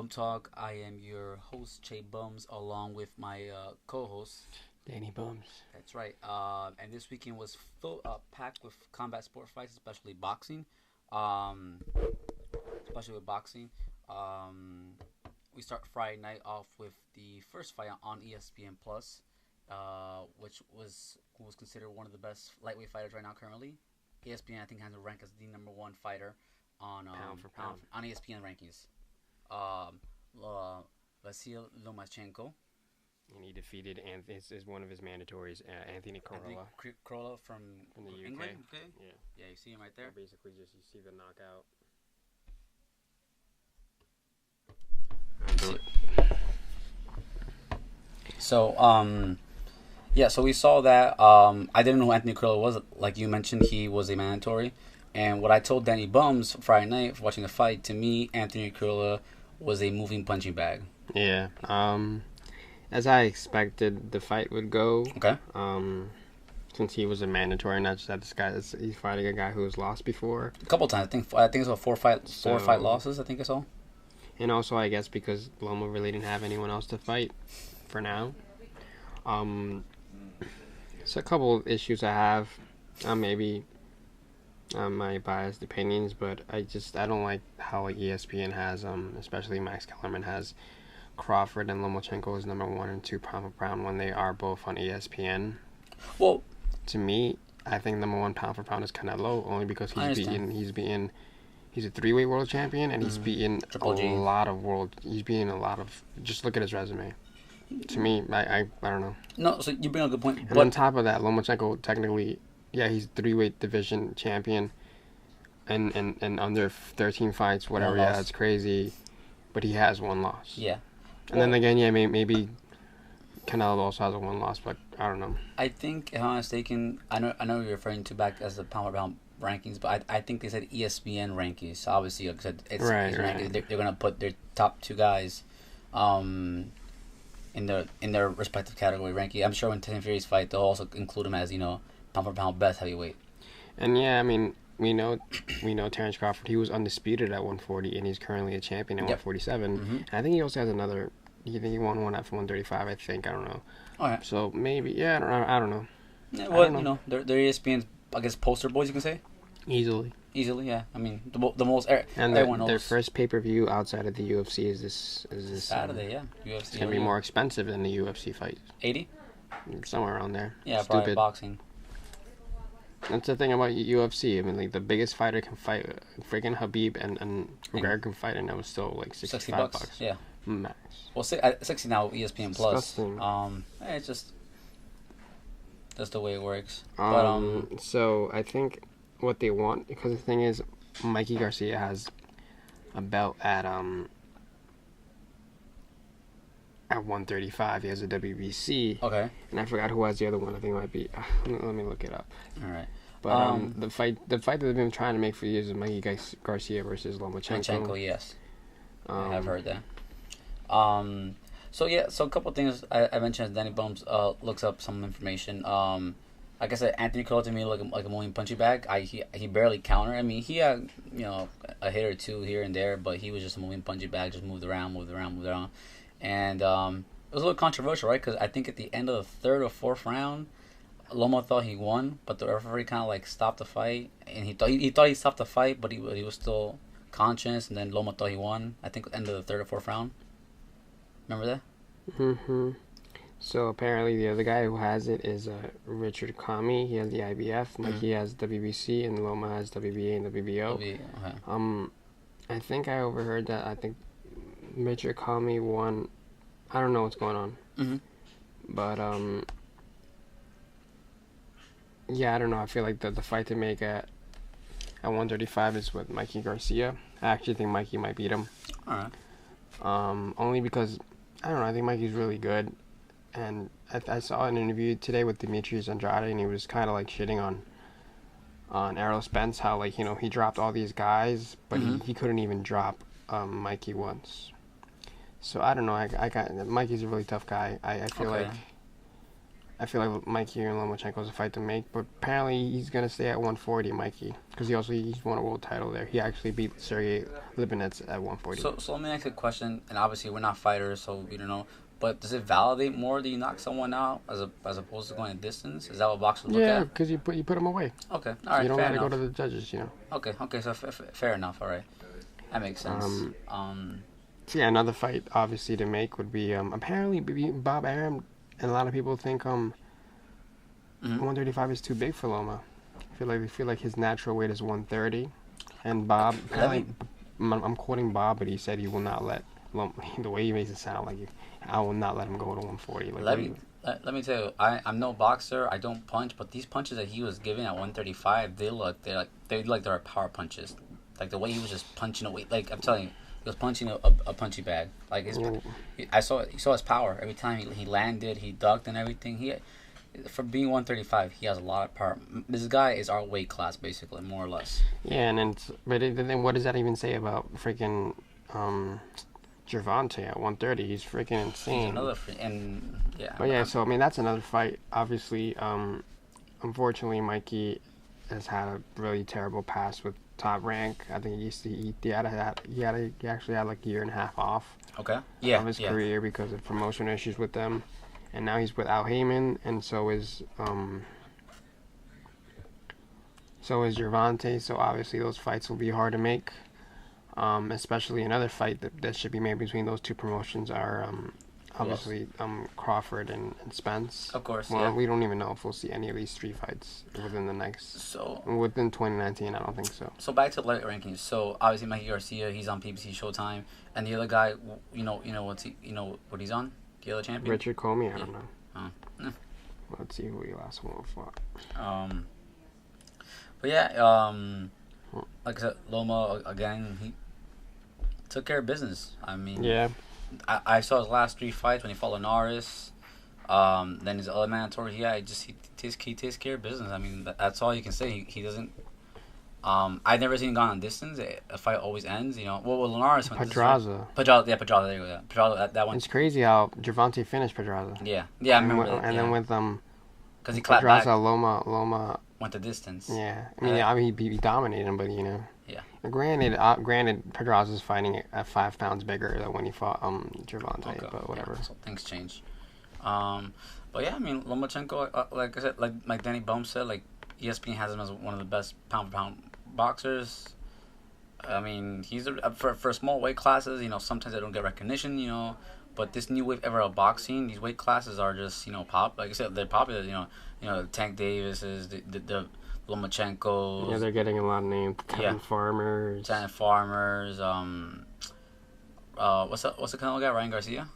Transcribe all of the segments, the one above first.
Bum Talk. I am your host, Che Bums, along with my co-host, Danny Bums. That's right. And this weekend was packed with combat sport fights, Um, especially with boxing. Um, we start Friday night off with the first fight on ESPN Plus, which was considered one of the best lightweight fighters right now currently. ESPN I think has a rank as the number one fighter on Pound for pound. on ESPN rankings. Um, Vasily Lomachenko. And he defeated, and this is one of his mandatories, Anthony Crolla. Crolla from the UK. England. Okay. Yeah. Yeah, you see him right there. So basically, just you see the knockout. So, yeah, so we saw that. I didn't know who Anthony Crolla was. Like you mentioned, he was a mandatory. And what I told Danny Bums Friday night for watching the fight, to me, Anthony Crolla was a moving punching bag. Yeah. As I expected, the fight would go. Okay. Since he was a mandatory, not just that he's fighting a guy who has lost before. A couple times. I think it's about four fight losses. I think I saw. And also, I guess because Loma really didn't have anyone else to fight for now. So a couple of issues I have. Maybe my biased opinions, but I don't like how ESPN has, especially Max Kellerman has Crawford and Lomachenko as number 1 and 2 pound for pound when they are both on ESPN. Well, to me, I think number 1 pound for pound is Canelo, only because he's a 3-weight world champion, and he's beaten he's beaten a lot of, just look at his resume. To me, I don't know. No, so you bring up a good point. And on top of that, Lomachenko technically, yeah, he's 3-weight division champion, and under 13 fights, whatever. Yeah, it's crazy, but he has 1 loss. Yeah. And then again, yeah, maybe Canelo also has a 1 loss, but I don't know. I think, if I'm not mistaken, I know you're referring to back as the pound for pound rankings, but I think they said ESPN rankings. So obviously, like I said, it's rankings. They're gonna put their top 2 guys, in their respective category ranking. I'm sure when Tyson Fury's fight, they'll also include him as pound for pound best heavyweight. And yeah, I mean, we know Terrence Crawford. He was undisputed at 140, and he's currently a champion at 147. Mm-hmm. And I think he also has another. He won one at 135. I think, I don't know. All right. So maybe, yeah, I don't know. Yeah, well, they're ESPN's, I guess, poster boys, you can say. Easily, yeah. I mean, the most. And their first pay-per-view outside of the UFC is this Saturday. Yeah, UFC. It's gonna be more expensive than the UFC fight. 80. Somewhere around there. Yeah, probably boxing. That's the thing about UFC. I mean, like, the biggest fighter can fight. Freaking Habib and McGregor can fight, and that was still like $65. Yeah. Max. Well, 60 now ESPN Plus. It's just that's the way it works. So I think what they want, because the thing is, Mikey Garcia has a belt at 135. He has a WBC. Okay. And I forgot who has the other one. I think it might be. Let me look it up. All right. But the fight that they've been trying to make for years is Mikey Garcia versus Lomachenko. Yes. I have heard that. So a couple of things I mentioned as Danny Bums looks up some information. Like I said, Anthony Crolla to me like a moving punching bag. He barely countered. I mean, he had a hit or 2 here and there, but he was just a moving punching bag, just moved around. And it was a little controversial, right? Because I think at the end of the 3rd or 4th round, Loma thought he won, but the referee kind of like stopped the fight, and he thought he stopped the fight, but he was still conscious, and then Loma thought he won. I think at the end of the 3rd or 4th round. Remember that? Mm-hmm. So apparently the other guy who has it is Richard Kami. He has the IBF. Mikey has WBC, and Loma has WBA and WBO. Okay. I think I overheard that. I think Richard Kami won. I don't know what's going on. Mm-hmm. But yeah, I don't know. I feel like the fight to make at 135 is with Mikey Garcia. I actually think Mikey might beat him. All right. Only because, I don't know, I think Mikey's really good. And I saw an interview today with Demetrius Andrade, and he was kind of like shitting on Errol Spence, how like, he dropped all these guys, but he couldn't even drop Mikey once. So I don't know. I got Mikey's a really tough guy. I feel like I feel like Mikey and Lomachenko is a fight to make, but apparently he's gonna stay at 140, Mikey, because he's won a world title there. He actually beat Sergey Lipinets at 140. So let me ask you a question, and obviously we're not fighters, so we don't know. But does it validate more that you knock someone out as opposed to going a distance? Is that what boxers look at? Yeah, because you put him away. Okay, all So right. you don't fair gotta enough. go to the judges, you know. Okay. So fair enough. All right, that makes sense. So yeah, another fight obviously to make would be apparently Bob Arum, and a lot of people think 135 is too big for Loma. I feel like his natural weight is 130, and Bob apparently, I'm quoting Bob, but he said he will not let Loma, the way he makes it sound like I will not let him go to 140. Like, let me tell you, I'm no boxer. I don't punch, but these punches that he was giving at 135, they look like they're power punches. Like the way he was just punching away. Like I'm telling you, he was punching a punchy bag. Like you saw his power every time he landed, he ducked and everything. For being 135, he has a lot of power. This guy is our weight class, basically, more or less. Yeah, and then what does that even say about freaking Gervonta at 130? He's freaking insane. But yeah, so I mean that's another fight. Obviously, unfortunately, Mikey has had a really terrible past with Top Rank. I think he actually had like a year and a half off. Okay. Of his career because of promotion issues with them. And now he's with Al Heyman, and so is Gervonta. So obviously those fights will be hard to make. Especially another fight that should be made between those two promotions are obviously Crawford and Spence. Of course. Well, we don't even know if we'll see any of these 3 fights within the next. Within 2019, I don't think so. So back to the light rankings. So obviously Mikey Garcia, he's on PBC Showtime, and the other guy, you know what he's on. The other champion? Richard Comey? I don't know. Let's see who he last one fought. But yeah, like I said, Loma, again, he took care of business. I mean, yeah. I saw his last 3 fights when he fought Linares. Then his other mandatory, he takes care of business. I mean, that's all you can say. He doesn't. I've never seen him gone on distance. A fight always ends, you know. Well, Linares went Pedraza. Pedraza, there you go. Yeah. Pedraza, that one. It's crazy how Gervonta finished Pedraza. Yeah, I remember that. And then with because he clapped Pedraza, back. Loma went the distance. Yeah, I mean, he dominated him, but you know. Yeah. Granted, Pedraza's fighting at 5 pounds bigger than when he fought Gervonta, but whatever. Yeah, so things change. But yeah, I mean, Lomachenko, like I said, like Danny Bum said, like ESPN has him as one of the best pound for pound boxers. I mean, he's for small weight classes. You know, sometimes they don't get recognition. You know, but this new wave ever of boxing, these weight classes are just pop. Like I said, they're popular. You know, Tank Davises, the Lomachenko. Yeah, they're getting a lot of names. Kevin Farmers. What's the kind of guy? Ryan Garcia.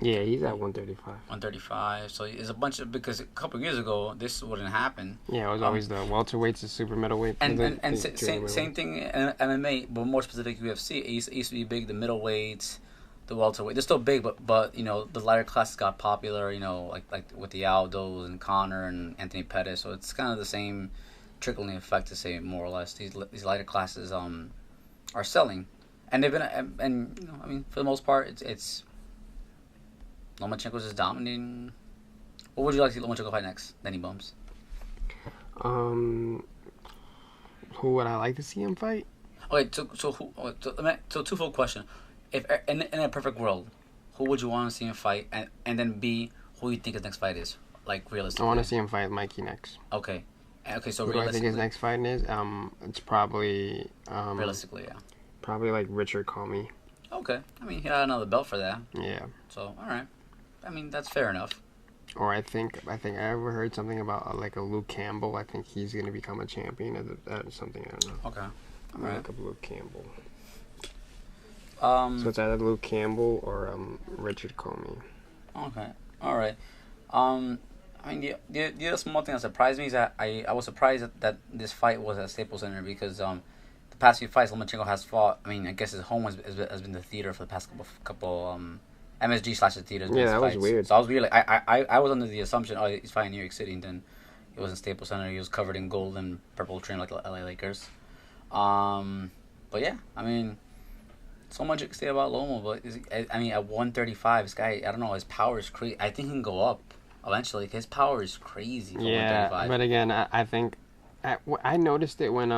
Yeah, he's at 135. 135. So it's a bunch of, because a couple of years ago this wouldn't happen. Yeah, it was always the welterweights, the super middleweight, and same thing in MMA, but more specific UFC. It used to be big. The middleweights, the welterweight, they're still big, but you know the lighter classes got popular. You know, like with the Aldos and Conor and Anthony Pettis. So it's kind of the same trickling effect to say more or less. These lighter classes are selling, and they've been and you know, I mean, for the most part it's Lomachenko's just dominating. What would you like to see Lomachenko fight next? Danny Bums. Who would I like to see him fight? Okay, so twofold question. If in a perfect world, who would you want to see him fight, and then B, who you think his next fight is, like realistically? I want to see him fight Mikey next. Okay, so who do I think his next fight is? It's probably realistically, yeah. Probably like Richard Comey. Okay, I mean he had another belt for that. Yeah. So all right, I mean that's fair enough. Or I think I ever heard something about like a Luke Campbell. I think he's gonna become a champion at something. I don't know. Okay. All right. Like a Luke Campbell. So it's either Luke Campbell or Richard Comey. Okay. All right. I mean the other small thing that surprised me is that I was surprised that this fight was at Staples Center because the past few fights Lomachenko has fought. I mean I guess his home has been the theater for the past couple MSG / the theater. Yeah, that was weird. So I was weird. Like I was under the assumption he's fighting in New York City, and then it was in Staples Center. He was covered in gold and purple trim like the LA Lakers. But yeah, I mean, so much you can say about Loma, but I mean at 135, this guy, I don't know, his power is crazy. I think he can go up. eventually. His power is crazy for Yeah, 135. but again, I think I noticed it when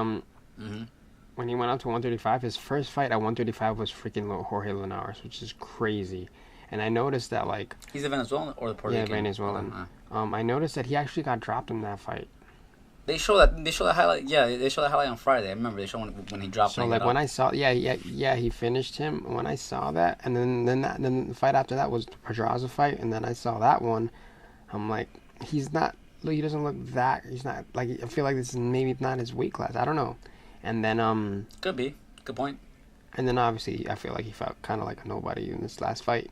Mm-hmm. when he went up to 135. His first fight at 135 was freaking Jorge Linares, which is crazy. And I noticed that like He's a Venezuelan or the Puerto Rican? Yeah, Venezuelan. I noticed that he actually got dropped in that fight. They show that highlight. Yeah, they show that highlight on Friday. I remember they show when he dropped. So like when I saw, he finished him. When I saw that, and then the fight after that was the Pedraza fight, and then I saw that one. I'm like, he doesn't look that. He's not like, I feel like this is maybe not his weight class. I don't know. And then could be, good point. And then obviously I feel like he felt kind of like a nobody in this last fight.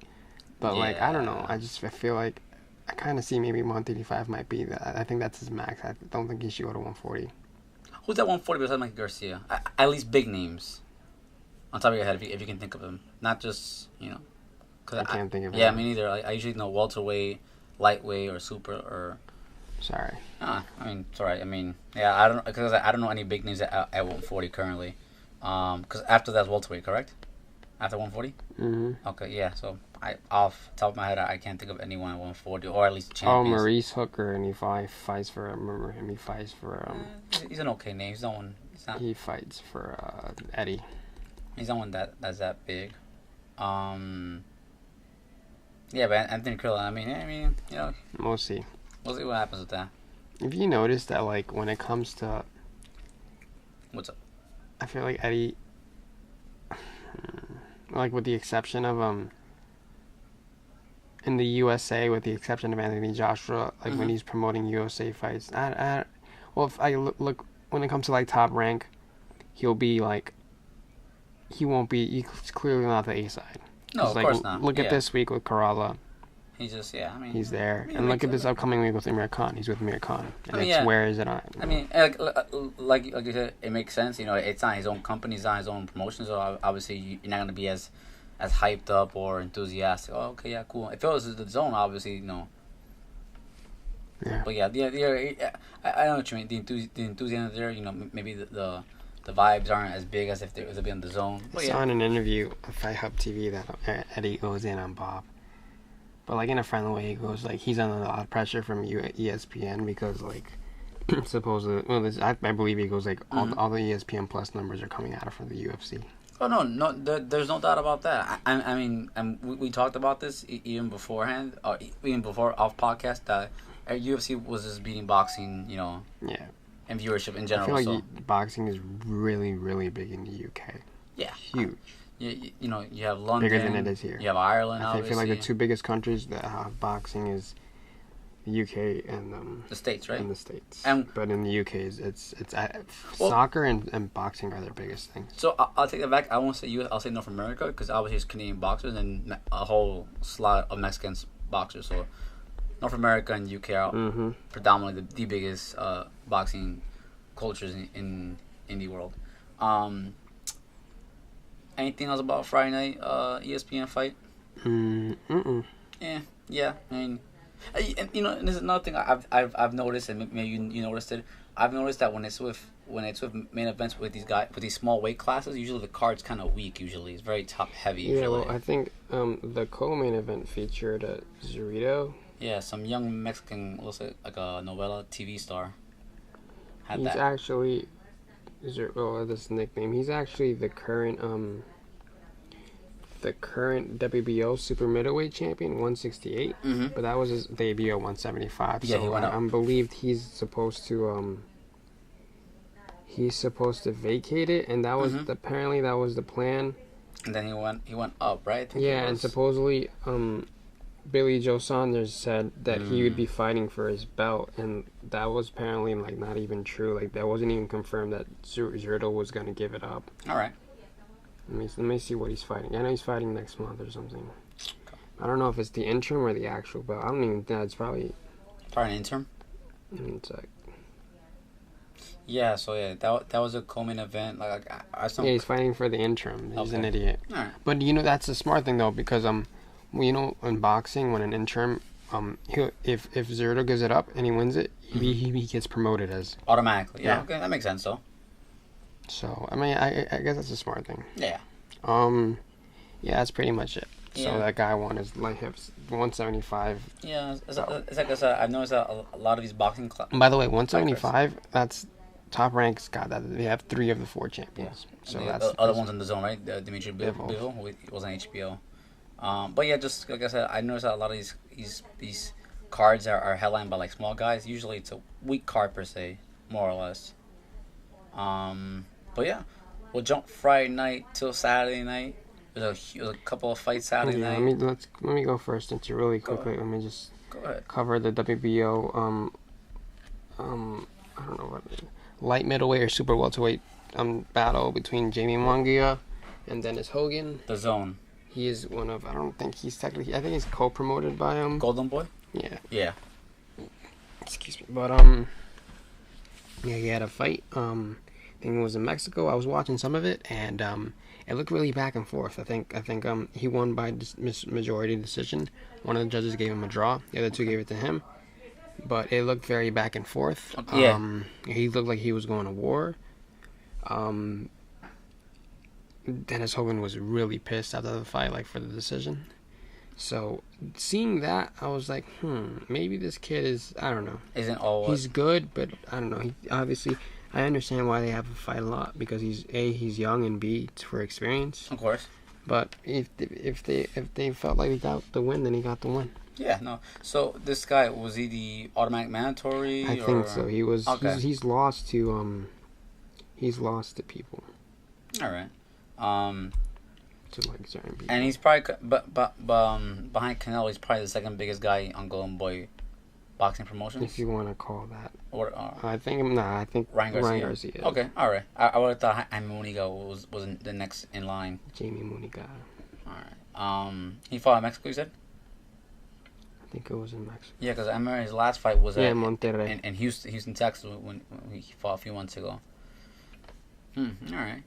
But like I don't know. I feel like I kind of see maybe 135 might be that. I think that's his max. I don't think he should go to 140. Who's that 140 besides Mike Garcia? At least big names on top of your head, if you can think of them, not just Cause I can't think of. Yeah, me neither. I usually know welterweight, lightweight, or super. Or sorry. I mean, it's alright. I mean, yeah, I don't because I don't know any big names at 140 currently. Because after that's welterweight, correct? After 140. Mm-hmm. Okay, yeah. So off the top of my head, I can't think of anyone at 140, or at least champions. Oh, Maurice Hooker, and he fights for. Remember him? He fights for. He's an okay name. He's no one. He fights for Eddie. He's not one that's that big. Yeah, but Anthony Crolla. I mean, We'll see. We'll see what happens with that. If you notice that, like, when it comes to... What's up? I feel like Eddie... Like, with the exception of, in the USA, with the exception of Anthony Joshua, like, when he's promoting USA fights, well, if I look, when it comes to, like, Top Rank, he'll be, like... He's clearly not the A side. No, of course not. Look at this week with Corolla. He's just, he's there. And look at this upcoming week with Amir Khan. He's with Amir Khan. And where is it on? I mean, like you said, it makes sense. It's not his own company. It's not his own promotion. So obviously, you're not going to be as hyped up or enthusiastic. Oh, okay, yeah, cool. If it was the zone, obviously, Yeah. But yeah, I know what you mean. The enthusiasm there, maybe the vibes aren't as big as if they'd be in the zone. I saw in an interview on Fight Hub TV that Eddie goes in on Bob. But, like, in a friendly way, he goes, like, he's under a lot of pressure from ESPN because, like, supposedly, I believe he goes, like, all the ESPN Plus numbers are coming out for the UFC. Oh, no, there's no doubt about that. I mean, we talked about this even beforehand, or even before off podcast, that UFC was just beating boxing, Yeah. And viewership in general. I feel like boxing is really, really big in the UK. Yeah. Huge. You have London. Bigger than it is here. You have Ireland, I feel like the two biggest countries that have boxing is the UK and the States, right? And the States. But in the UK, it's soccer and boxing are their biggest things. So I'll take that back. I won't say US. I'll say North America because obviously it's Canadian boxers and a whole slot of Mexican boxers. So North America and UK are predominantly the biggest boxing cultures in the world. Anything else about Friday night ESPN fight? Yeah. I mean, and there's another thing I've noticed, and maybe you noticed it. I've noticed that when it's with main events with these guys with these small weight classes, usually the card's kind of weak. Usually, it's very top heavy. Yeah, well, I think the co-main event featured Zurito. Yeah, some young Mexican, looks like a novella TV star. He's actually, this nickname. He's actually the current WBO super middleweight champion, 168. But that was his debut at 175. Yeah, so he went up. I believed he's supposed to vacate it, and that was apparently that was the plan. And then he went up, right? Yeah, and supposedly Billy Joe Saunders said that he would be fighting for his belt, and that was apparently like not even true. Like that wasn't even confirmed that Zurdo was gonna give it up. All right. Let me see what he's fighting. I know he's fighting next month or something. I don't know if it's the interim or the actual belt. I don't even think it's probably an interim. It's like. Yeah, so that was a co-main event. He's fighting for the interim. He's an idiot. All right. But that's a smart thing though, because in boxing, when an interim, if Zurdo gives it up and he wins it, he gets promoted as automatically. Yeah. Okay, that makes sense though. So I mean, I guess that's a smart thing. Yeah. Yeah, that's pretty much it. So that guy won his light hips 175. Yeah, it's like I said, I've noticed that a lot of these boxing By the way, 175. That's Top Rank's got that. They have 3 of the 4 champions. Yeah. So that's the other ones in the zone, right? Dimitri Bivol was on HBO. But yeah, just like I said, I noticed that a lot of these cards are headlined by like small guys. Usually it's a weak card per se, more or less. But yeah, we'll jump Friday night till Saturday night. There's a couple of fights Saturday night. Let me go first since you really quickly. Let me just cover the WBO. I don't know what light middleweight or super welterweight battle between Jaime Munguia and Dennis Hogan. The Zone. He is one of. I don't think he's technically. I think he's co-promoted by Golden Boy. Yeah. Yeah. Excuse me, but yeah, he had a fight. I think it was in Mexico. I was watching some of it, and it looked really back and forth. I think he won by majority decision. One of the judges gave him a draw. The other 2 gave it to him. But it looked very back and forth. Yeah. He looked like he was going to war. Dennis Hogan was really pissed after the fight, like for the decision. So seeing that, I was like, maybe this kid is, I don't know. Isn't all. He's good, but I don't know. He obviously, I understand why they have to fight a lot because he's young, and B, it's for experience. Of course. But if they felt like he got the win, then he got the win. Yeah, no. So this guy, was he the automatic mandatory? I think so. He was. Okay. He's lost to people. All right. To like certain people. And he's probably, but behind Canelo, he's probably the second biggest guy on Golden Boy boxing promotions. If you want to call that. Or I think Ryan Garcia. Okay, all right. I would have thought Jaime Munguia was the next in line. Jaime Munguia. All right. He fought in Mexico, you said? I think it was in Mexico. Yeah, because I remember his last fight was in Monterrey. in Houston, Texas, when he fought a few months ago. All right.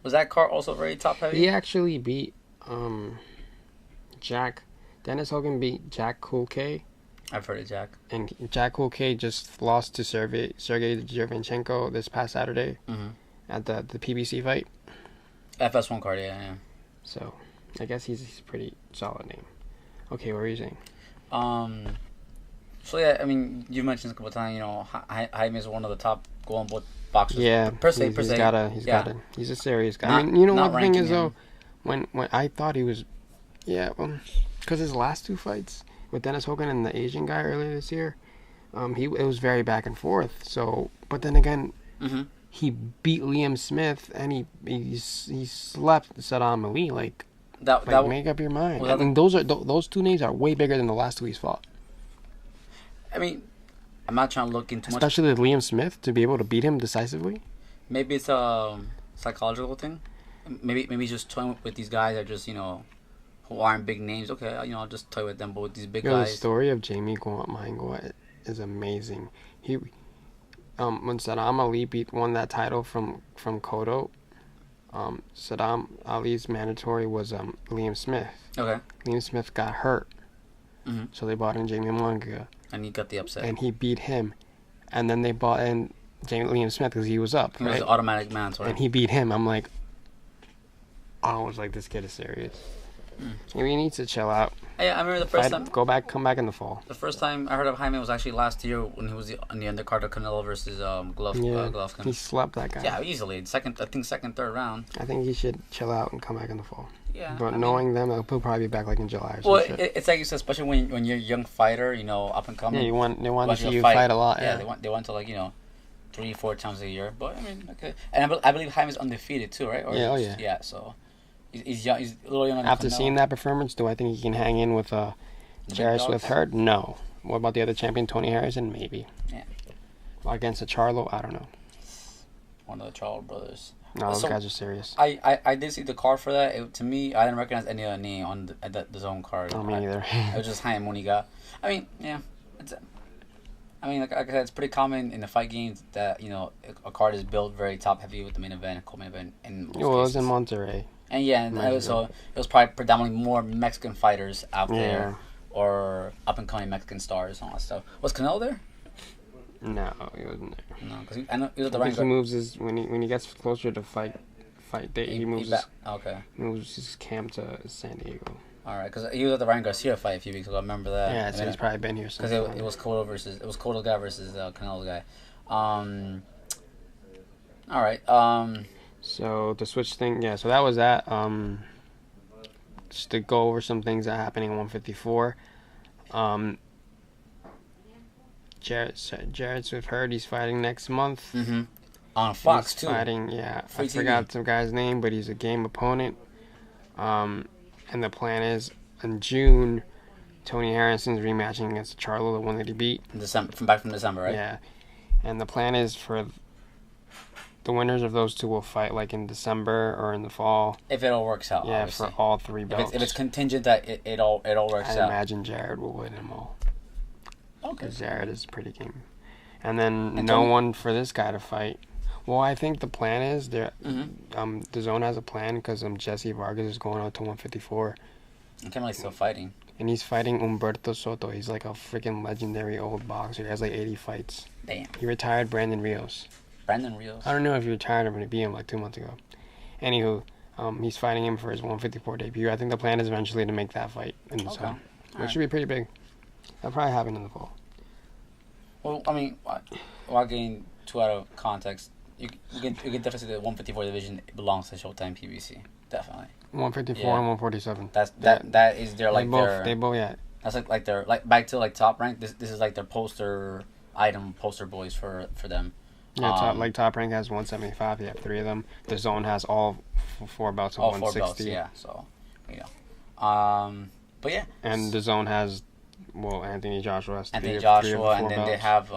Was that card also very top heavy? He actually beat Dennis Hogan beat Jack Cool K. I've heard of Jack. And Jack Cool K just lost to Sergey Derevyanchenko this past Saturday at the PBC fight. FS1 card, yeah. So I guess he's a pretty solid name. Okay, what were you saying? So yeah, I mean, you mentioned a couple of times, you know, Jaime is one of the top Golden Boy boxers. Yeah, per se. He's a serious guy. I mean, you know what the thing is though, when I thought he was, because his last 2 fights with Dennis Hogan and the Asian guy earlier this year, it was very back and forth. So, but then again, he beat Liam Smith and he slept Saddam Ali. Like make up your mind. I mean, those 2 names are way bigger than the last 2 he's fought. I mean, I'm not trying to look into especially with Liam Smith to be able to beat him decisively. Maybe it's a psychological thing. Maybe he's just toying with these guys that just, you know, who aren't big names. Okay, you know, I'll just toy with them. But with these big guys, the story of Jaime Munguia is amazing. He when Saddam Ali won that title from Cotto, Saddam Ali's mandatory was Liam Smith. Okay. Liam Smith got hurt, so they brought in Jaime Munguia. And he got the upset. And he beat him. And then they brought in Liam Smith because he was up. He was the automatic mandatory. And he beat him. I was like, this kid is serious. Maybe he needs to chill out. Yeah, I remember the first time. Come back in the fall. The first time I heard of Jaime was actually last year when he was on the undercard of Canelo versus Golovkin. He slept that guy. Yeah, easily. Second, third round. I think he should chill out and come back in the fall. Yeah. But knowing them, he'll probably be back like in July or something. Well, it's like you said, especially when you're a young fighter, you know, up and coming. Yeah, they want to see you fight a lot. Yeah, they want to, like, you know, 3-4 times a year. But I mean, okay. And I believe Jaime's undefeated too, right? Yeah, so he's young. He's a little younger. After seeing that performance, do I think he can hang in with Jarris with Hurd? No. What about the other champion, Tony Harrison? Maybe. Yeah. Against a Charlo? I don't know. One of the Charlo brothers. No, those guys are serious. I did see the card for that. To me, I didn't recognize any other name on the zone card. Oh, me either. It was just Jaime Munguia. I mean, yeah. Like I said, it's pretty common in the fight games that, you know, a card is built very top heavy with the main event, co-main event. It was in Monterrey. And it was probably predominantly more Mexican fighters out there, or up and coming Mexican stars and all that stuff. Was Canelo there? No, he wasn't there. No, because I know he was at the rank. He moves when he gets closer to fight fight date. He moves his camp to San Diego. All right, because he was at the Ryan Garcia fight a few weeks ago. I remember that. Yeah, so he's probably been here since. Because it was Cotto guy versus Canelo guy. All right. So the switch thing, yeah. So that was that. Just to go over some things that are happening in 154. Jared Swift Hurd, he's fighting next month. Mm-hmm. On Fox he's too. Fighting, yeah. Free I forgot some guy's name, but he's a game opponent. And the plan is in June, Tony Harrison's rematching against Charlo, the one that he beat. From December, right? Yeah. And the plan is for the winners of those two will fight like in December or in the fall. If it all works out, yeah, obviously. For all three belts. If it's contingent that it all works out. I imagine Jared will win them all. Okay. Because Jared is pretty game. And then no one for this guy to fight. Well, I think the plan is the Zone has a plan because Jesse Vargas is going out to 154. And Kimberly's still fighting. And he's fighting Humberto Soto. He's like a freaking legendary old boxer. He has like 80 fights. Damn. He retired Brandon Rios. I don't know if he retired him, but he beat him like 2 months ago. Anywho, he's fighting him for his 154 debut. I think the plan is eventually to make that fight in the Zone, which should be pretty big. That'll probably happen in the fall. Well, I mean, without getting too out of context, you can definitely say the 154 division belongs to Showtime PBC. Definitely. 154 and 147. That is their like they both yeah. That's like their like back to like Top Rank. This is like their poster boys for them. Yeah, Top Rank has 175. You have 3 of them. The Zone has all 4 belts of 160. 4 belts, yeah. So, but yeah. And the Zone has, Anthony Joshua has 3 and belts. then they have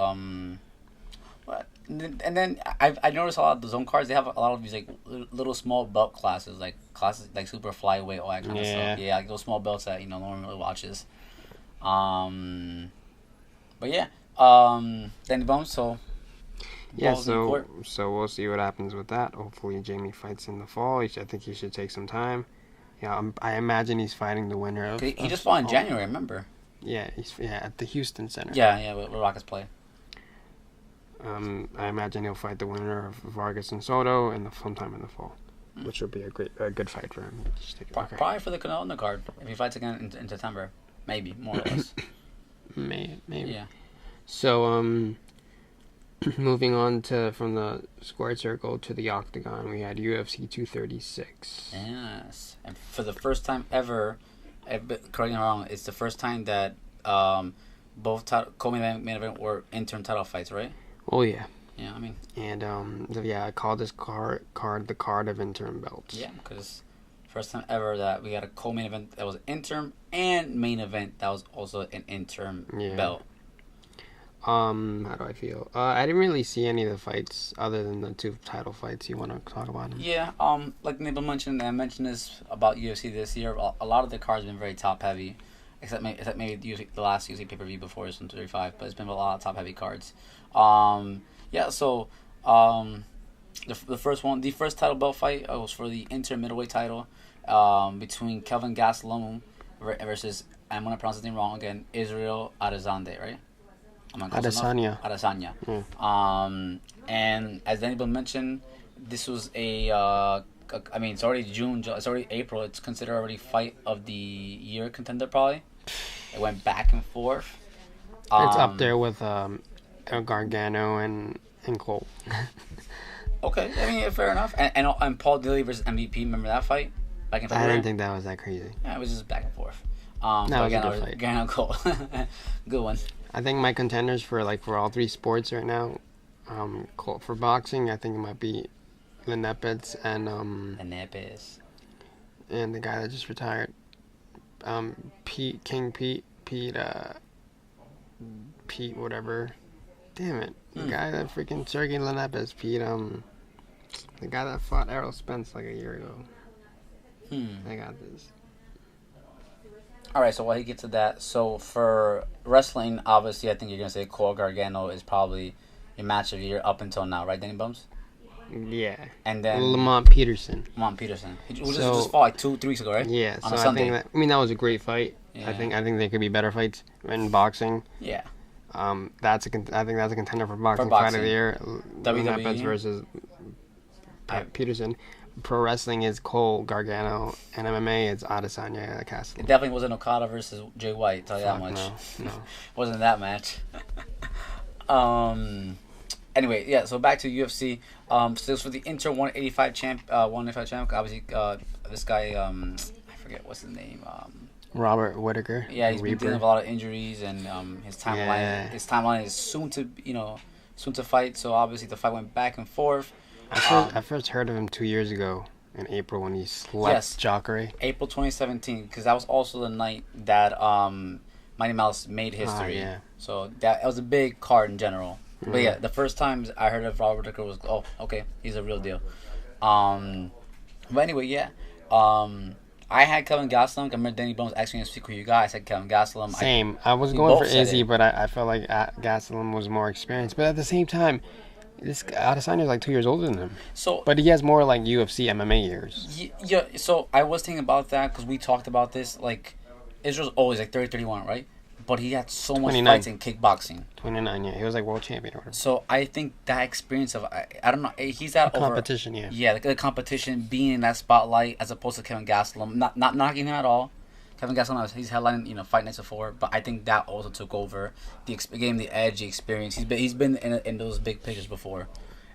and then I noticed a lot of the Zone cards. They have a lot of these like little small belt classes like super flyweight, all that kind of stuff. Yeah, like those small belts that no one really watches. But yeah, Danny Bones. So yeah, so we'll see what happens with that. Hopefully, Jamie fights in the fall. I think he should take some time. Yeah, I imagine he's fighting the winner of. He just fought in January, remember? Yeah, he's at the Houston Center. Yeah, where Rockets play. I imagine he'll fight the winner of Vargas and Soto sometime in the fall, which would be a good fight for him. Probably for the Canelo card if he fights again in September, maybe more or less. Maybe. Yeah. So moving on from the squared circle to the octagon, we had UFC 236. Yes, and for the first time ever, correct me if I'm wrong, it's the first time that both co-main event were interim title fights, right? Oh yeah. Yeah, I mean. And I call this card the card of interim belts. Yeah, because first time ever that we got a co-main event that was interim and main event that was also an interim belt. How do I feel? I didn't really see any of the fights other than the 2 title fights. You want to talk about them? Yeah. Like Nibble mentioned, and I mentioned this about UFC this year. A lot of the cards have been very top heavy, except maybe the last UFC pay-per-view before this 135, but it's been a lot of top heavy cards. Yeah. So the first title belt fight was for the interim middleweight title, between Kelvin Gastelum versus, I'm gonna pronounce his name wrong again, Israel Adesanya, right? Adesanya. And as Danny mentioned, this was it's already June, it's already April. It's considered already fight of the year contender probably. It went back and forth. It's up there with Gargano and Cole. Okay, I mean fair enough. And Paul Dilly versus MVP. Remember that fight back in February? I didn't think that was that crazy. Yeah, it was just back and forth. That was a good fight. Gargano Cole, good one. I think my contenders for all 3 sports right now, for boxing, I think it might be Lenepes and and the guy that just retired, Pete whatever. Damn it, the guy that freaking Sergey Lenepes, the guy that fought Errol Spence like a year ago. I got this. All right, so while he gets to that, so for wrestling, obviously, I think you're going to say Cole Gargano is probably your match of the year up until now, right, Danny Bums? Yeah. And then Lamont Peterson. Who just fought like 2-3 weeks ago, right? Yeah. On a Sunday. That was a great fight. Yeah. I think there could be better fights in boxing. Yeah. I think that's a contender for boxing fight of the year. WWE versus Peterson. pro wrestling is Cole Gargano, and MMA it's Adesanya Castle. It definitely wasn't Okada versus Jay White. Tell you that much. No. Wasn't that match. Anyway, yeah. So back to UFC. So this was the Inter 185 champ. Obviously, this guy. I forget what's his name. Robert Whittaker. Yeah, he's been dealing with a lot of injuries, and his timeline. Yeah. His timeline is soon to fight. So obviously, the fight went back and forth. I first heard of him 2 years ago in April when he slept Jacare. April 2017, because that was also the night that Mighty Mouse made history. Yeah. So that was a big card in general. Mm-hmm. But yeah, the first time I heard of Robert Whittaker was, oh, okay, he's a real deal. But anyway, yeah. I had Kevin Gastelum. I remember Danny Bones asking me to speak with you guys. I said Kevin Gastelum. Same. I was going for Izzy, but I felt like Gastelum was more experienced. But at the same time, this Adesanya is like 2 years older than him. So, but he has more like UFC MMA years. Yeah. So I was thinking about that because we talked about this. Like, Israel's always like 30, 31, right? But he had so much fights in kickboxing. 29, yeah. He was like world champion or whatever. So I think that experience of I don't know. He's at the competition, yeah. Yeah, the competition, being in that spotlight as opposed to Kevin Gastelum. Not knocking him at all. Kevin Gastelum, he's headlining, fight nights before, but I think that also took over gave him the edge, the experience. He's been in those big pictures before,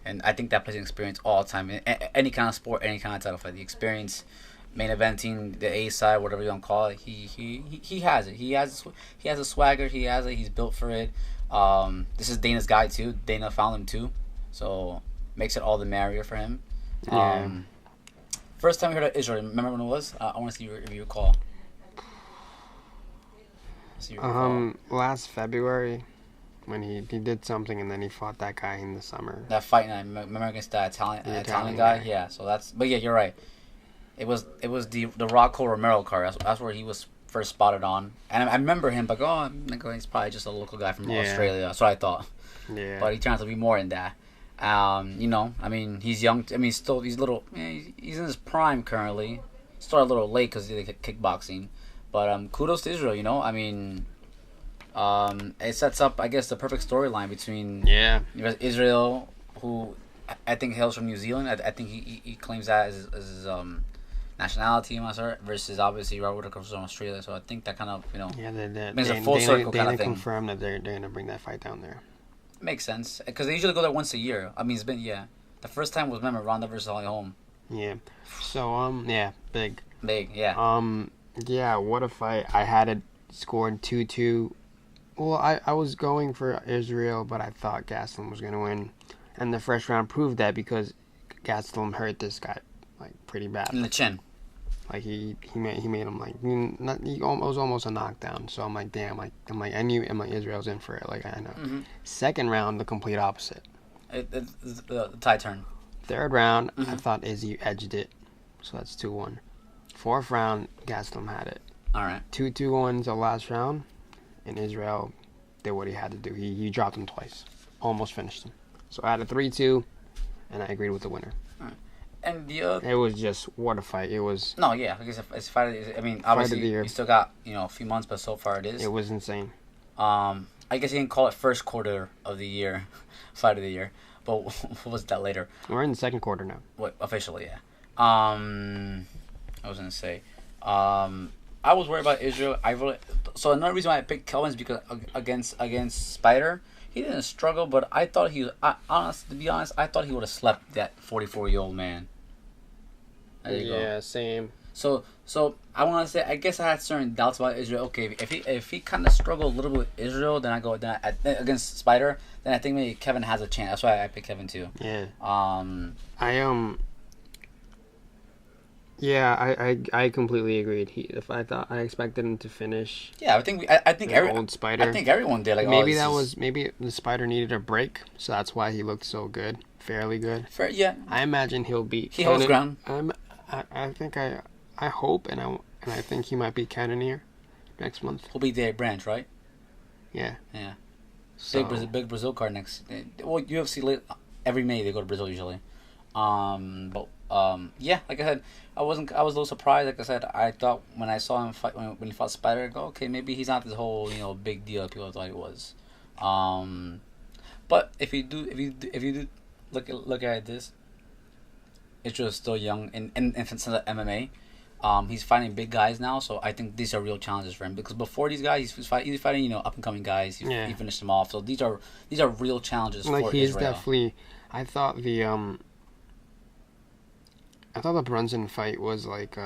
and I think that plays an experience all the time in any kind of sport, any kind of title fight. The experience, main eventing, the A side, whatever you want to call it, he has it. He has a swagger. He has it. He's built for it. This is Dana's guy too. Dana found him too, so makes it all the merrier for him. Yeah. First time we heard of Israel, remember when it was? I want to see if you recall. Last February, when he did something and then he fought that guy in the summer. That fight night, remember against that Italian guy? Yeah. So but yeah, you're right. It was the Rocco Romero card. That's where he was first spotted on, and I remember him like, he's probably just a local guy from Australia. That's what I thought. Yeah. But he turned out to be more than that. He's young. He's little. He's in his prime currently. Started a little late because he did kickboxing. But kudos to Israel, it sets up, I guess, the perfect storyline between Israel, who I think hails from New Zealand. I think he claims that as his nationality, versus obviously Robert Whittaker from Australia. So I think that kind of makes a full circle kind of thing. They confirmed that they're gonna bring that fight down there. Makes sense because they usually go there once a year. It's been the first time was Ronda versus Holly Holm. Yeah. So big. Yeah. What a fight. I had it scored 2-2. Well, I was going for Israel, but I thought Gastelum was going to win. And the first round proved that because Gastelum hurt this guy, pretty bad. In the chin. He made him, it was almost a knockdown. So I'm like, damn. I knew Israel's in for it. I know. Mm-hmm. Second round, the complete opposite. The tie turn. Third round, I thought Izzy edged it. So that's 2-1. Fourth round, Gastelum had it. All right. 2-2 the last round, and Israel did what he had to do. He dropped him twice, almost finished him. So I had a 3-2, and I agreed with the winner. All right. And it was just what a fight. It was. No, yeah, I guess it's fight. Obviously you still got a few months, but so far it is. It was insane. I guess you can call it first quarter of the year, fight of the year. But what was that later? We're in the second quarter now. What officially? Yeah. I was gonna say, I was worried about Israel. So another reason why I picked Kelvin is because against Spider, he didn't struggle, but I thought to be honest, I thought he would have slept that 44-year-old man. There you go. Yeah, same. So I want to say, I guess I had certain doubts about Israel. Okay, if he kind of struggled a little bit with Israel, then against Spider, then I think maybe Kevin has a chance. That's why I picked Kevin too. Yeah. I completely agreed. I expected him to finish. Yeah, I think old Spider. I think everyone did. Maybe the Spider needed a break, so that's why he looked so good, fairly good. Yeah. I imagine he'll beat. He holds ground. I hope and I think he might be Cannonier next month. He'll be Dave Branch, right? Yeah. Yeah. So. Big Brazil card next. Well, UFC every May they go to Brazil usually. Like I said, I was a little surprised. Like I said, I thought when I saw him fight when he fought Spider, I go, okay, maybe he's not this whole big deal people thought he was. But if you do look at this, Israel is still young in MMA. He's fighting big guys now, so I think these are real challenges for him. Because before these guys, he's fighting up and coming guys. He finished them off. So these are real challenges for Israel. He's definitely. I thought the Brunson fight was like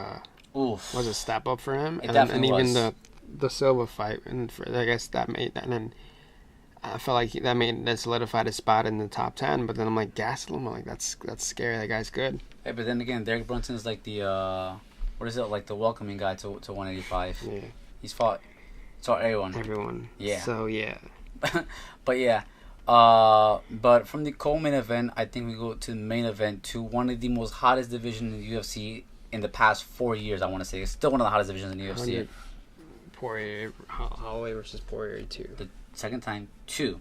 was a step up for him, and even the Silva fight, and I guess that made that, and then I felt like that solidified his spot in the top 10. But then I'm like, Gastelum, I'm like that's scary. That guy's good. Hey, but then again, Derek Brunson is like the what is it, like the welcoming guy to 185. Yeah. He's fought everyone. Everyone. Yeah. So yeah. But yeah. But from the co-main event, I think we go to the main event, to one of the most hottest divisions in the UFC in the past 4 years. I want to say it's still one of the hottest divisions in the UFC. Poirier, Holloway versus Poirier 2. The second time, 2.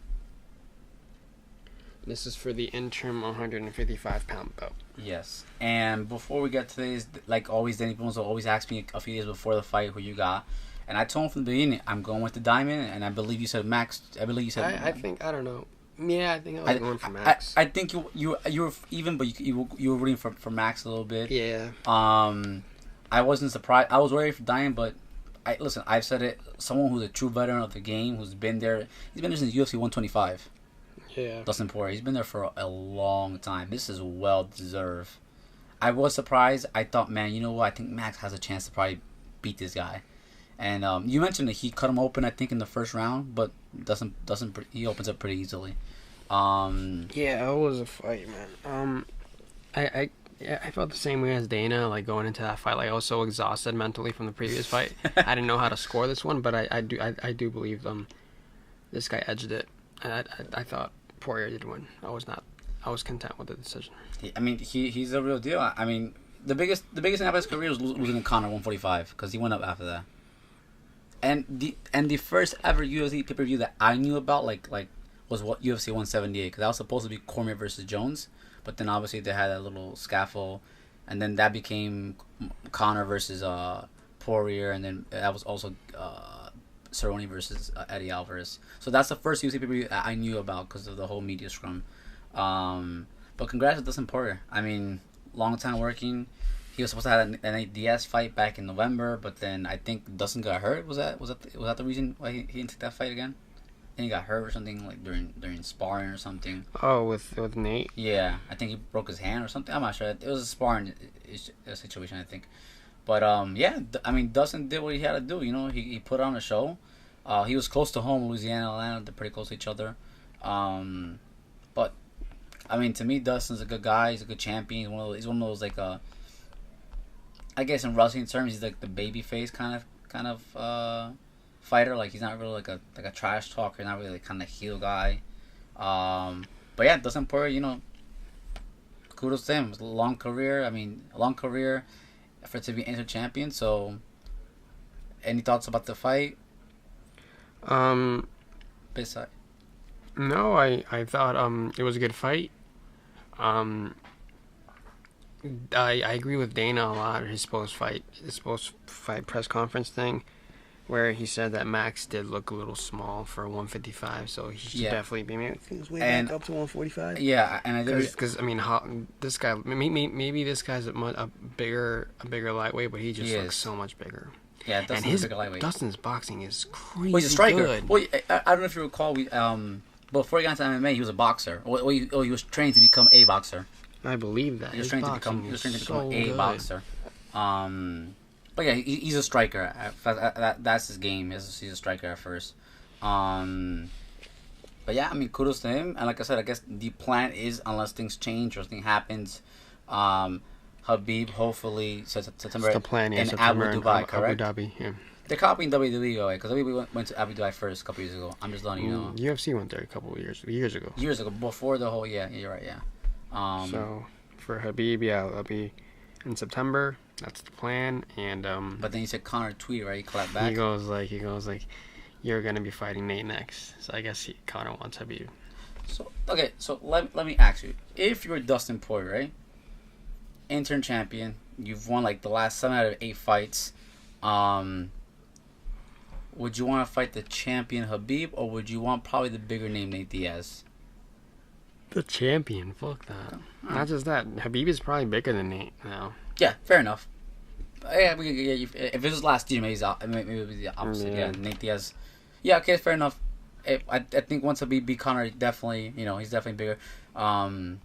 This is for the interim 155-pound belt. Yes. And before we get to this, like always, Danny Bones will always ask me a few days before the fight who you got. And I told him from the beginning, I'm going with the Diamond, and I believe you said Max. I believe you said... I think, I don't know. Yeah, I think I was going for Max. I think you were even, but you were rooting for Max a little bit. Yeah. I wasn't surprised. I was worried for Diamond, but listen, I've said it. Someone who's a true veteran of the game, who's been there. He's been there since UFC 125. Yeah. Dustin Poirier. He's been there for a long time. This is well deserved. I was surprised. I thought, man, you know what? I think Max has a chance to probably beat this guy. And you mentioned that he cut him open, I think, in the first round, but doesn't he opens up pretty easily. Yeah, it was a fight, man. I felt the same way as Dana, like going into that fight. Like I was so exhausted mentally from the previous fight. I didn't know how to score this one, but I do believe this guy edged it. And I thought Poirier did win. I was content with the decision. I mean, he's a real deal. I mean, the biggest thing about his career was losing to Conor 145 because he went up after that. And the first ever UFC pay-per-view that I knew about like was UFC 178, because that was supposed to be Cormier versus Jones, but then obviously they had that little scuffle, and then that became Conor versus Poirier, and then that was also Cerrone versus Eddie Alvarez. So that's the first UFC pay-per-view I knew about because of the whole media scrum. But congrats to Dustin Poirier. I mean, long time working. He was supposed to have an ADS fight back in November, but then I think Dustin got hurt. Was that the reason why he didn't take that fight again? And he got hurt or something, like during sparring or something. Oh, with Nate? Yeah, I think he broke his hand or something. I'm not sure. It was a sparring situation, I think. But yeah, I mean, Dustin did what he had to do. You know, he put on a show. He was close to home, Louisiana, Atlanta. They're pretty close to each other. But I mean, to me, Dustin's a good guy. He's a good champion. He's one of those like I guess in wrestling terms, he's like the baby face kind of fighter. Like he's not really like a trash talker. Not really like kind of heel guy. But yeah, Dustin Poirier, you know, kudos to him. It's a long career. I mean, a long career for it to be inter champion. So, any thoughts about the fight? Beside. No, I thought it was a good fight. I agree with Dana a lot. His post fight press conference thing, where he said that Max did look a little small for 155, so he should definitely be his way back up to 145. Yeah, and because I mean, this guy maybe this guy's a bigger lightweight, but he just looks so much bigger. Yeah, Dustin's a bigger lightweight. Dustin's boxing is crazy. Well, he's a striker. Good. Well, I don't know if you recall, before he got into MMA, he was a boxer. He was trained to become a boxer. I believe that. He was trained to become a boxer. But yeah, he's a striker. That's his game. He's a striker at first. But yeah, I mean, kudos to him. And like I said, I guess the plan is, unless things change or something happens, Khabib hopefully September. It's the plan, in September Abu Dhabi, correct? Abu Dhabi, yeah. They're copying WWE, because WWE went to Abu Dhabi first a couple years ago. I'm just letting you know. UFC went there a couple of years ago. Years ago, before the whole, yeah, you're right, yeah. So for Khabib, yeah, that'll be in September. That's the plan, and But then you said Conor tweet, right? He clapped back. He goes like, "You're gonna be fighting Nate next." So I guess Conor wants Khabib. So okay, so let me ask you: if you're Dustin Poirier, right? Interim champion, you've won like the last 7 out of 8 fights. Would you want to fight the champion Khabib, or would you want probably the bigger name Nate Diaz? The champion. Fuck that. Not just that. Khabib is probably bigger than Nate now. Yeah, fair enough. Yeah, if it was last year, maybe it was the opposite. Yeah, Nate Diaz. Yeah, okay, fair enough. I think once a beat Conor, definitely, he's definitely bigger than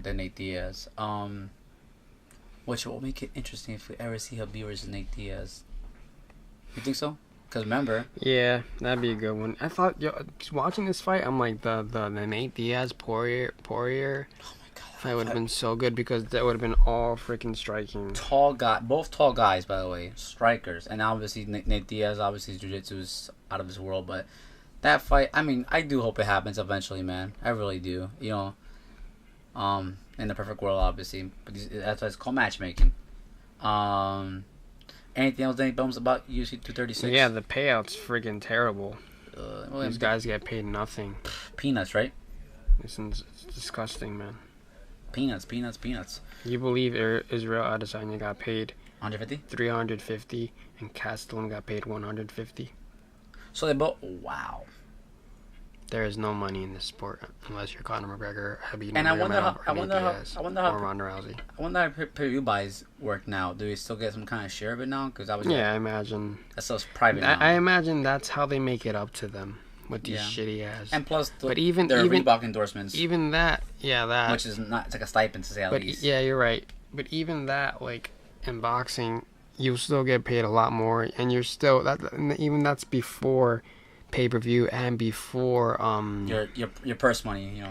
Nate Diaz. Which will make it interesting if we ever see Khabib versus Nate Diaz. You think so? Because remember. Yeah, that'd be a good one. I thought, watching this fight, I'm like, the Nate Diaz Poirier fight would have been so good because that would have been all freaking striking. Both tall guys, by the way, strikers, and obviously Nate Diaz, obviously his jiu-jitsu is out of this world, but that fight, I mean, I do hope it happens eventually, man. I really do. In the perfect world, obviously, but that's why it's called matchmaking. Anything else? Any bums about UFC 236? Yeah, the payout's freaking terrible. These guys get paid nothing. Peanuts, right? It's disgusting, man. Peanuts. You believe Israel Adesanya got paid 150? 350, and Castellum got paid 150. So they both. Wow. There is no money in this sport unless you're Conor McGregor, Khabib and Nurmagomedov, I wonder how or Ronda Rousey. I wonder how pay-per-view buys work now. Do we still get some kind of share of it now? Because I imagine that's so private now. I imagine that's how they make it up to them with these shitty ass. And plus, but even Reebok endorsements, even that, which is not, it's like a stipend to say at least. Yeah, you're right. But even that, like in boxing, you still get paid a lot more, and you're still even that's before pay-per-view and before your purse money,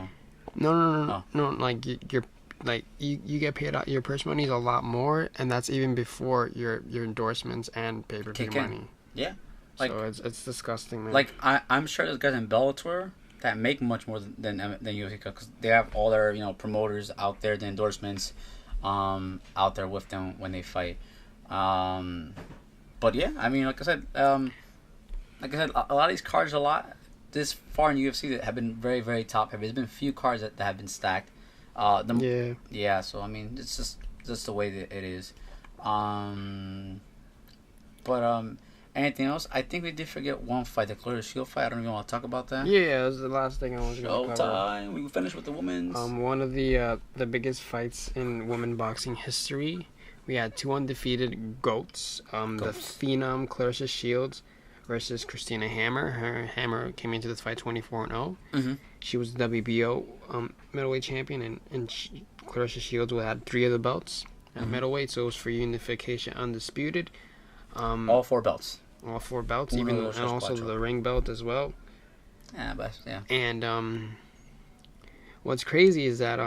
No, like you get paid out. Your purse money is a lot more, and that's even before your endorsements and pay-per-view money. Yeah, so it's disgusting, man. Like I'm sure there's guys in Bellator that make much more than UFC because they have all their promoters out there, the endorsements out there with them when they fight. But yeah, I mean, like I said, a lot of these cards, this far in UFC that have been very, very top heavy. There's been a few cards that have been stacked. Yeah. So I mean, it's just the way that it is. Anything else? I think we did forget one fight, the Claressa Shields fight. I don't even want to talk about that. Yeah, that was the last thing I was going to cover. Showtime. We finished with the women's. One of the biggest fights in women boxing history. We had two undefeated GOATs. The Phenom Claressa Shields versus Christina Hammer. Hammer came into this fight 24-0. Mm-hmm. She was the WBO middleweight champion, and Claressa Shields had 3 of the belts at middleweight, so it was for unification undisputed. All 4 belts. All 4 belts, and also the ring belt as well. Yeah, but yeah. And what's crazy is that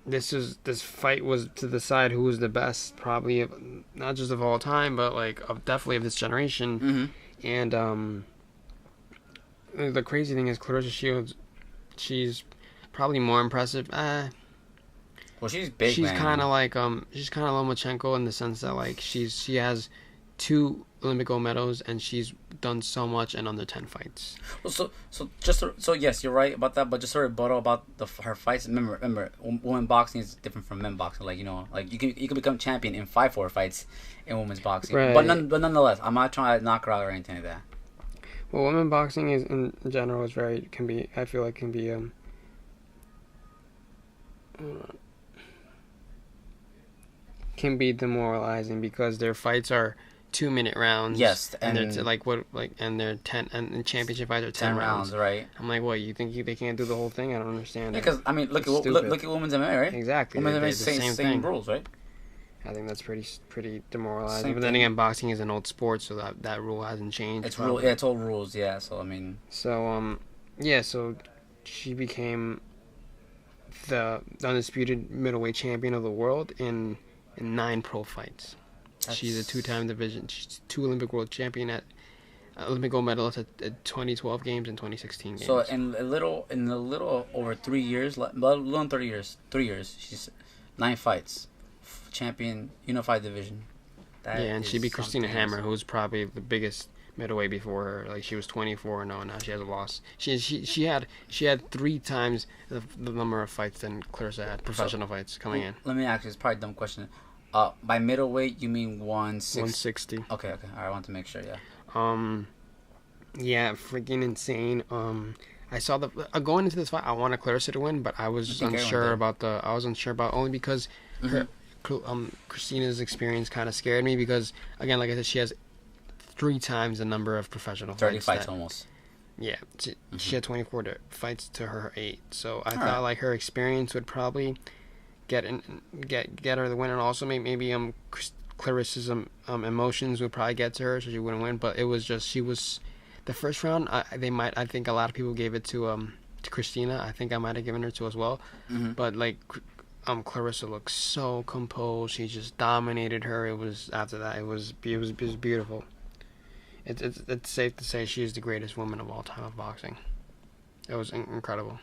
this fight was to decide who was the best, probably not just of all time, but definitely of this generation. Mm-hmm. And the crazy thing is, Claressa Shields, she's probably more impressive. Well, she's big. She's kind of she's kind of Lomachenko in the sense that she has 2 Olympic gold medals, and she's done so much in under 10 fights. Well, so yes, you're right about that. But just sort of rebuttal about her fights. Remember, women boxing is different from men boxing. You can become champion in 5-4 fights in women's boxing. Right. But nonetheless, I'm not trying to knock her out or anything like that. Well, women boxing is in general is can be demoralizing because their fights are 2-minute rounds. Yes, and they're and they're 10, and the championship fights are 10 rounds. Right. I'm like, what? You think they can't do the whole thing? I don't understand. Because I mean, look at women's MMA, right? Exactly. Women's MMA, same rules, right? I think that's pretty demoralizing. But then again, boxing is an old sport, so that rule hasn't changed. It's rule. Yeah, it's old rules. Yeah. So I mean. So so she became the undisputed middleweight champion of the world in 9 pro fights. She's a 2-time division. She's 2 Olympic world champion at Olympic gold medalist at 2012 games and 2016 games. So in a little over 3 years, little on 3 years, she's 9 fights, champion, unified division. And she beat Christina Hammer, who's probably the biggest middleweight before her. She was 24-0, now she has a loss. She had 3 times the number of fights than Claressa had, professional fights coming in. Let me ask you, it's probably a dumb question. By middleweight, you mean 160. Okay. All right, I want to make sure, yeah. Yeah, freaking insane. I saw the going into this fight. I wanted Claressa to win, but I was unsure about only because her Christina's experience kind of scared me because again, like I said, she has 3 times the number of professional 30 fights almost. Yeah, she had 24 fights to her 8. So I thought like her experience would probably get her the win, and also maybe Claressa's emotions would probably get to her, so she wouldn't win. But it was just she was the first round. I think a lot of people gave it to Christina. I think I might have given her to as well. But like Claressa looked so composed. She just dominated her. It was after that. It was beautiful. It's safe to say she is the greatest woman of all time of boxing. It was incredible.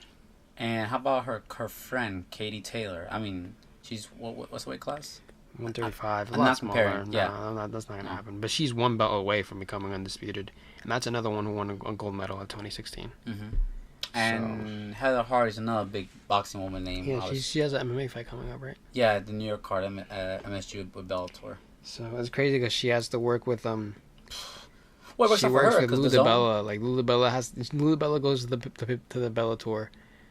And how about her friend Katie Taylor? I mean, she's what's the weight class? 135. I'm not comparing. No, that's not gonna happen. But she's 1 belt away from becoming undisputed, and that's another one who won a gold medal in 2016. And Heather Hardy's another big boxing woman name. Yeah, she has an MMA fight coming up, right? Yeah, the New York card, MSG with Bellator. So it's crazy because she has to work with Well, she works with Lou DiBella. Like Lou DiBella goes to the Bellator.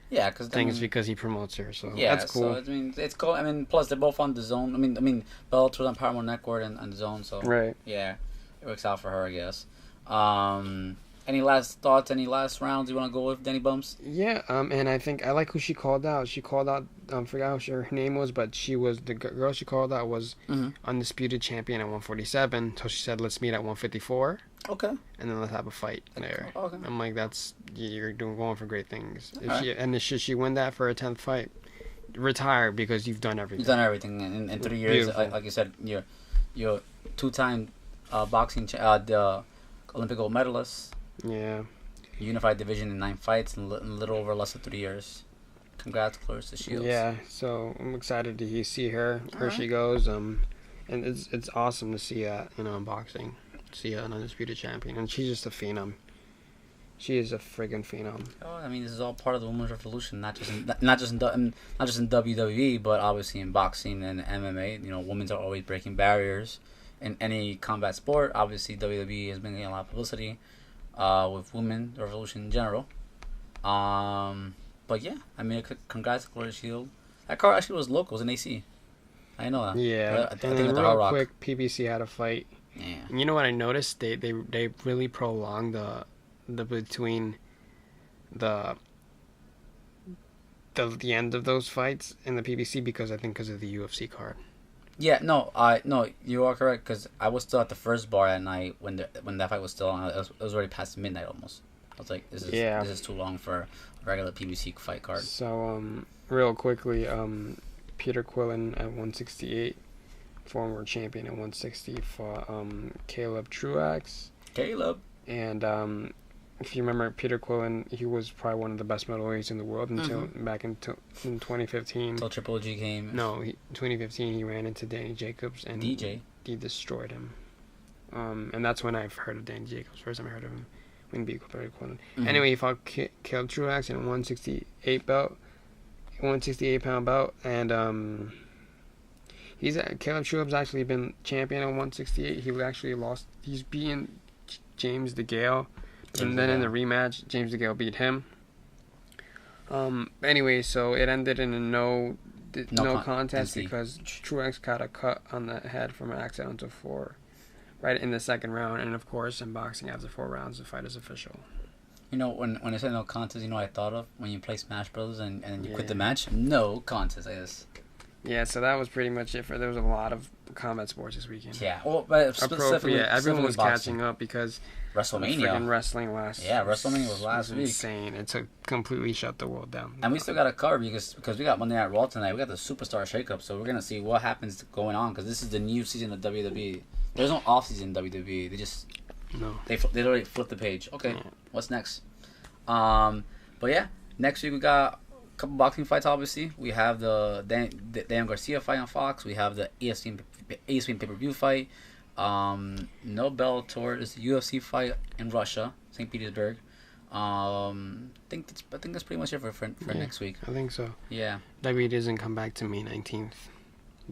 Yeah, because because he promotes her. So yeah, that's cool. So, I mean, it's cool. I mean, plus they're both on the Zone. I mean, Bellator's on Paramount Network and the Zone. So right. Yeah, it works out for her, I guess. Any last thoughts? Any last rounds you want to go with, Danny Bumps? Yeah. And I think I like who she called out. She called out. Forgot what her name was, but she was the girl she called out was undisputed champion at 147. So she said, "Let's meet at 154." Okay. And then let's have a fight there. Okay. I'm like, you're going for great things. Should she win that for a 10th fight, retire because you've done everything. You've done everything in 3 years. Like you said, you're 2-time boxing the Olympic gold medalist. Yeah. Unified division in 9 fights in a little over less than 3 years. Congrats, Claressa Shields. Yeah. So I'm excited to see her. She goes. And it's awesome to see that in boxing. See an undisputed champion, and she's just a phenom. She is a friggin' phenom. Oh, I mean, this is all part of the women's revolution, not just in WWE, but obviously in boxing and MMA. Women are always breaking barriers in any combat sport. Obviously, WWE has been getting a lot of publicity with women revolution in general. But yeah, I mean, congrats to Claressa Shields. That card actually was local. It was in AC. I know that. Yeah, I think at the Hard Rock. Quick, PBC had a fight. Yeah. And you know what I noticed? They really prolonged the between the end of those fights in the PBC because of the UFC card. Yeah, no, you are correct because I was still at the first bar at night when that fight was still on. It was already past midnight almost. I was like, this is too long for a regular PBC fight card. So real quickly, Peter Quillin at 168. Former champion at 160 fought Quillin-Truax. And if you remember Peter Quillin, he was probably one of the best middleweights in the world until back in 2015. Until Triple G came. No, 2015 he ran into Danny Jacobs and DJ. He destroyed him. And that's when I've heard of Danny Jacobs. First time I heard of him when he beat Peter Quillin. Anyway, he fought Quillin-Truax in a 168-pound belt, and Quillin-Truax actually been champion at 168. He actually lost. He's beaten James DeGale, and then in the rematch, James DeGale beat him. Anyway, so it ended in a no contest because Truax got a cut on the head from an accidental 4 right in the second round. And of course, in boxing, after 4 rounds, the fight is official. When I said no contest, what I thought of when you play Smash Bros. and you quit the match? No contest, I guess. Yeah, so that was pretty much it. There was a lot of combat sports this weekend. Yeah, well, but specifically, everyone was catching up because WrestleMania. Wrestling last. Yeah, WrestleMania was last week. Insane. It completely shut the world down. And we still got to cover because we got Monday Night Raw tonight. We got the Superstar Shakeup, so we're gonna see what happens going on because this is the new season of WWE. There's no off season in WWE. They just they literally flip the page. Okay, what's next? But yeah, next week we got couple boxing fights. Obviously, we have the Dan Garcia fight on Fox. We have the ESPN pay-per-view fight. No Bellator. It's the UFC fight in Russia, St. Petersburg. I think that's pretty much it for next week. I think so. Yeah. WWE doesn't come back to May 19th.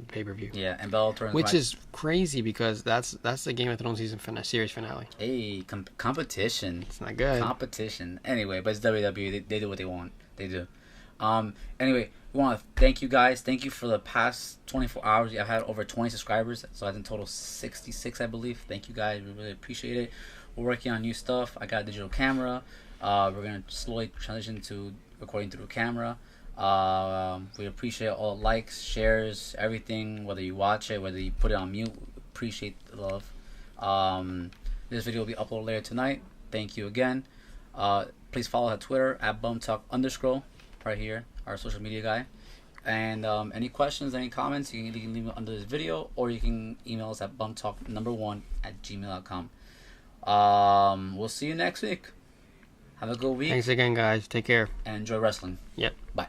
pay-per-view. Yeah, and Bellator, which is crazy because that's the Game of Thrones series finale. Hey, competition. It's not good. Competition. Anyway, but it's WWE. They do what they want. They do. Anyway, we want to thank you guys. Thank you for the past 24 hours. I've had over 20 subscribers, so I think total 66, I believe. Thank you guys. We really appreciate it. We're working on new stuff. I got a digital camera. We're going to slowly transition to recording through a camera. We appreciate all likes, shares, everything, whether you watch it, whether you put it on mute. Appreciate the love. This video will be uploaded later tonight. Thank you again. Please follow us on Twitter at @bumtalk_, right here, our social media guy. And any questions, any comments, you can leave them under this video, or you can email us at bumtalk1@gmail.com. We'll see you next week. Have a good week. Thanks again, guys. Take care. And enjoy wrestling. Yep. Bye.